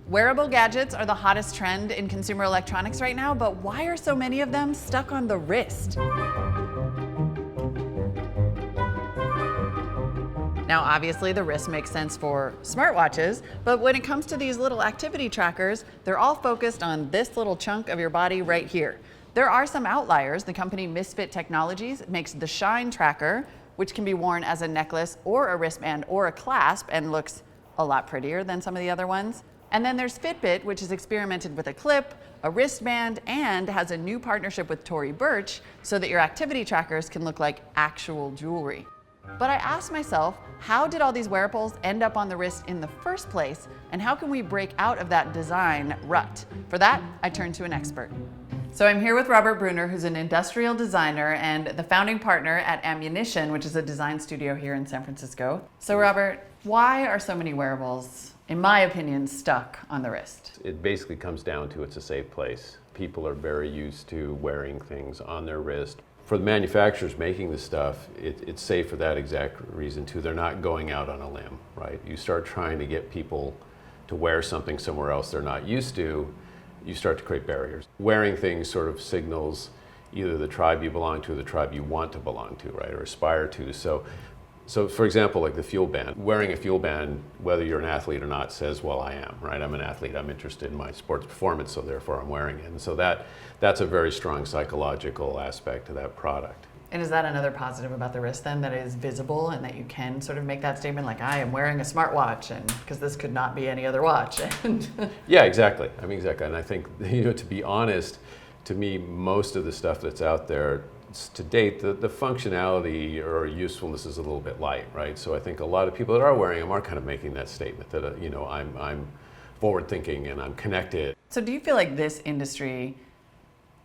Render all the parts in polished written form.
Wearable gadgets are the hottest trend in consumer electronics right now, but why are so many of them stuck on the wrist? Now, obviously, the wrist makes sense for smartwatches, but when it comes to these little activity trackers, they're all focused on this little chunk of your body right here. There are some outliers. The company Misfit Technologies makes the Shine tracker, which can be worn as a necklace or a wristband or a clasp and looks a lot prettier than some of the other ones. And then there's Fitbit, which has experimented with a clip, a wristband, and has a new partnership with Tory Burch so that your activity trackers can look like actual jewelry. But I asked myself, how did all these wearables end up on the wrist in the first place, and how can we break out of that design rut? For that, I turned to an expert. So I'm here with Robert Bruner, who's an industrial designer and the founding partner at Ammunition, which is a design studio here in San Francisco. So Robert, why are so many wearables, in my opinion, stuck on the wrist? It basically comes down to it's a safe place. People are very used to wearing things on their wrist. For the manufacturers making the stuff, it's safe for that exact reason too. They're not going out on a limb, right? You start trying to get people to wear something somewhere else they're not used to, you start to create barriers. Wearing things sort of signals either the tribe you belong to or the tribe you want to belong to, right, or aspire to. So for example, like the fuel band. Wearing a fuel band, whether you're an athlete or not, says, well, I am, right? I'm an athlete, I'm interested in my sports performance, so therefore I'm wearing it. And so that's a very strong psychological aspect to that product. And is that another positive about the wrist then, that it is visible and that you can sort of make that statement like, I am wearing a smartwatch, and because this could not be any other watch? Yeah, exactly. I mean, exactly. And I think, to be honest, to me, most of the stuff that's out there to date, the functionality or usefulness is a little bit light, right? So I think a lot of people that are wearing them are kind of making that statement that, I'm forward thinking and I'm connected. So do you feel like this industry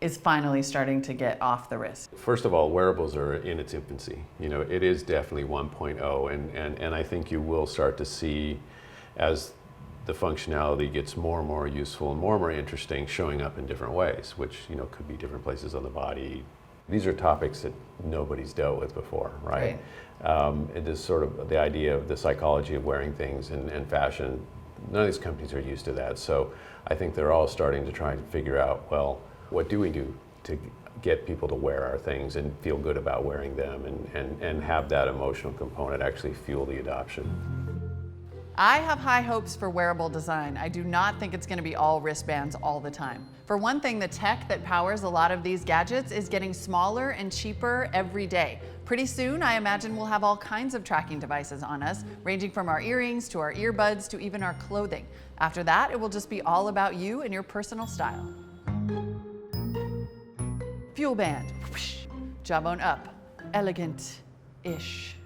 is finally starting to get off the wrist? First of all, wearables are in its infancy. It is definitely 1.0, and I think you will start to see, as the functionality gets more and more useful and more interesting, showing up in different ways, which could be different places on the body. These are topics that nobody's dealt with before, right? It is sort of the idea of the psychology of wearing things and fashion. None of these companies are used to that, so I think they're all starting to try and figure out, well, what do we do to get people to wear our things and feel good about wearing them and have that emotional component actually fuel the adoption. I have high hopes for wearable design. I do not think it's going to be all wristbands all the time. For one thing, the tech that powers a lot of these gadgets is getting smaller and cheaper every day. Pretty soon, I imagine we'll have all kinds of tracking devices on us, ranging from our earrings to our earbuds to even our clothing. After that, it will just be all about you and your personal style. Fuel band, whoosh. Jawbone up, elegant-ish.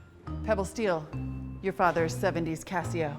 Pebble steel, your father's 70s Casio.